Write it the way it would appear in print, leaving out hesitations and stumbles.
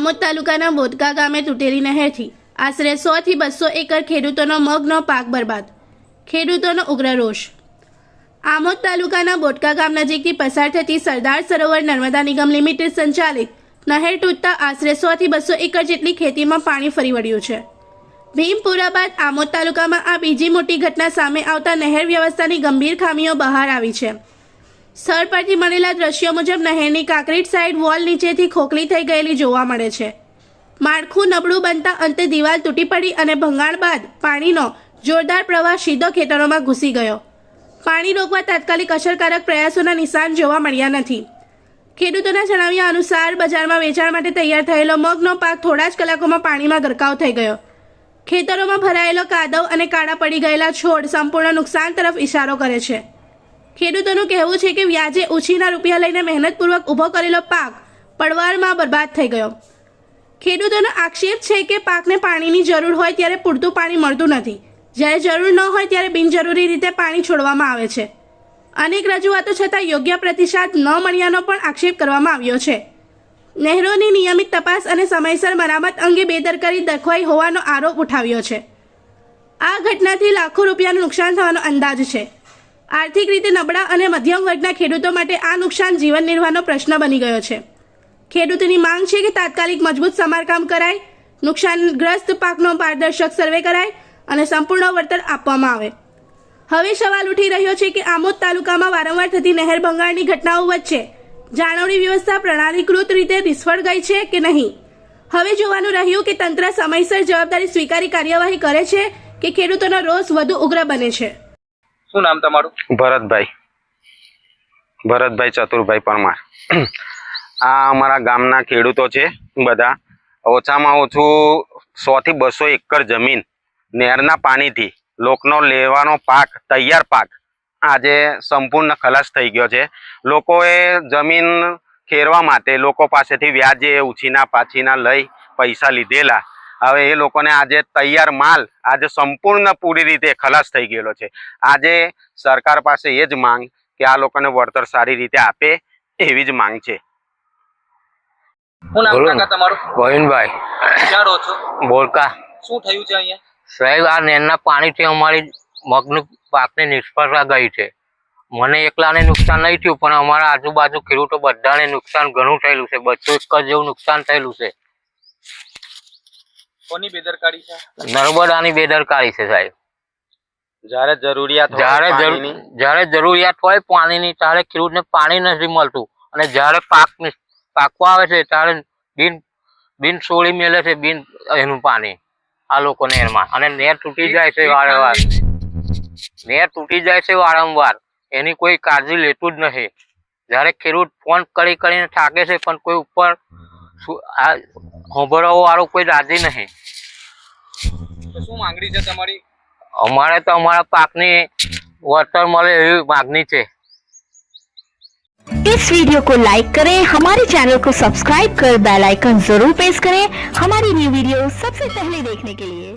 આમોદ તાલુકાના બોદકા ગામે તૂટેલી નહેરથી આશરે 100 થી 200 એકર ખેડૂતોનો મગનો પાક બરબાદ. ખેડૂતોનો ઉગ્ર રોષ. આમોદ તાલુકાના બોદકા ગામ નજીકથી પસાર થતી સરદાર સરોવર નર્મદા નિગમ લિમિટેડ સંચાલિત નહેર તૂટતા આશરે 100 થી 200 એકર જેટલી ખેતીમાં પાણી ફરી વળ્યું છે. ભીમપુરા બાદ આમોદ તાલુકામાં આ બીજી મોટી ઘટના સામે આવતા નહેર વ્યવસ્થાની ગંભીર ખામીઓ બહાર આવી છે. સ્થળ પરથી મળેલા દ્રશ્યો મુજબ નહેરની કાંકરીટ સાઈડ વોલ નીચેથી ખોખલી થઈ ગયેલી જોવા મળે છે. માળખું નબળું બનતા અંતે દિવાલ તૂટી પડી અને ભંગાણ બાદ પાણીનો જોરદાર પ્રવાહ સીધો ખેતરોમાં ઘૂસી ગયો. પાણી રોકવા તાત્કાલિક અસરકારક પ્રયાસોના નિશાન જોવા મળ્યા નથી. ખેડૂતોના જણાવ્યા અનુસાર બજારમાં વેચાણ માટે તૈયાર થયેલો મગનો પાક થોડા જ કલાકોમાં પાણીમાં ગરકાવ થઈ ગયો. ખેતરોમાં ભરાયેલો કાદવ અને કાળા પડી ગયેલા છોડ સંપૂર્ણ નુકસાન તરફ ઇશારો કરે છે. ખેડૂતોનું કહેવું છે કે વ્યાજે ઉછીના રૂપિયા લઈને મહેનતપૂર્વક ઊભો કરેલો પાક પડવારમાં બરબાદ થઈ ગયો. ખેડૂતોનો આક્ષેપ છે કે પાકને પાણીની જરૂર હોય ત્યારે પૂરતું પાણી મળતું નથી, જ્યારે જરૂર ન હોય ત્યારે બિનજરૂરી રીતે પાણી છોડવામાં આવે છે. અનેક રજૂઆતો છતાં યોગ્ય પ્રતિસાદ ન મળ્યાનો પણ આક્ષેપ કરવામાં આવ્યો છે. નહેરોની નિયમિત તપાસ અને સમયસર મરામત અંગે બેદરકારી દાખવાઈ હોવાનો આરોપ ઉઠાવ્યો છે. આ ઘટનાથી લાખો રૂપિયાનું નુકસાન થવાનો અંદાજ છે. આર્થિક રીતે નબળા અને મધ્યમ વર્ગના ખેડૂતો માટે આ નુકસાન જીવન નિર્વાહનો પ્રશ્ન બની ગયો છે. ખેડૂતોની માંગ છે કે તાત્કાલિક મજબૂત સમારકામ કરાય, નુકસાનગ્રસ્ત પાકનો પારદર્શક સર્વે કરાય અને સંપૂર્ણ વળતર આપવામાં આવે. હવે સવાલ ઉઠી રહ્યો છે કે આમોદ તાલુકામાં વારંવાર થતી નહેર ભંગાણની ઘટનાઓ વચ્ચે જાળવણી વ્યવસ્થા પ્રણાલીકૃત રીતે નિષ્ફળ ગઈ છે કે નહીં. હવે જોવાનું રહ્યું કે તંત્ર સમયસર જવાબદારી સ્વીકારી કાર્યવાહી કરે છે કે ખેડૂતોનો રોષ વધુ ઉગ્ર બને છે. શું નામ તમારું? ભરતભાઈ ચતુરભાઈ પરમાર. આ અમારા ગામના ખેડૂતો છે. બધા ઓછામાં ઓછું 100 થી 200 એકર જમીન નહેરના પાણીથી લોકોનો લેવાનો પાક, તૈયાર પાક આજે સંપૂર્ણ ખલાસ થઈ ગયો છે. લોકોએ જમીન ખેરવા માટે લોકો પાસેથી વ્યાજે ઉછીના પાછીના લઈ પૈસા લીધેલા. હવે એ લોકોને આજે તૈયાર માલ આજે સંપૂર્ણ પૂરી રીતે ખલાસ થઈ ગયેલો છે. આજે સરકાર પાસે એ જ માંગ કે આ લોકોને વળતર સારી રીતે આપે એવી જ માંગ છે. શું નામ કાકા તમારું? ગોવિંદભાઈ. ક્યાં રહો છો? બોલકા. શું થયું છે અહીંયા? સાહેબ, આ નહેરના પાણીથી અમારી મગનું પાકની નિષ્ફળતા ગઈ છે. મને એકલાને નુકસાન નહીં થયું, પણ અમારા આજુબાજુ ખેડૂતો બધાને નુકસાન ઘણું થયેલું છે. 200 એકર જેવું નુકસાન થયેલું છે. કોની બેદરકારી છે? નર્મદાની બેદરકારી છે સાહેબ. જ્યારે જરૂરિયાત હોય પાણીની ત્યારે ખેડૂતને પાણી નથી મળતું, અને જ્યારે પાકવા આવે છે ત્યારે બિન છોડી મેલે છે એનું પાણી આ લોકો નહેરમાં. અને નહેર તૂટી જાય છે વારંવાર. એની કોઈ કાળજી લેતું જ નથી. જ્યારે ખેડૂત ફોન કરીને થાકે છે, પણ કોઈ ઉપર સાંભળવા વાળું કોઈ રાજી નહીં. શું માંગણી છે તમારી? અમારે તો અમારા પાકની વળતર મળે એવી માંગણી છે. इस वीडियो को लाइक करें, हमारे चैनल को सब्सक्राइब कर बेल आइकन जरूर प्रेस करें हमारी न्यू वीडियो सबसे पहले देखने के लिए.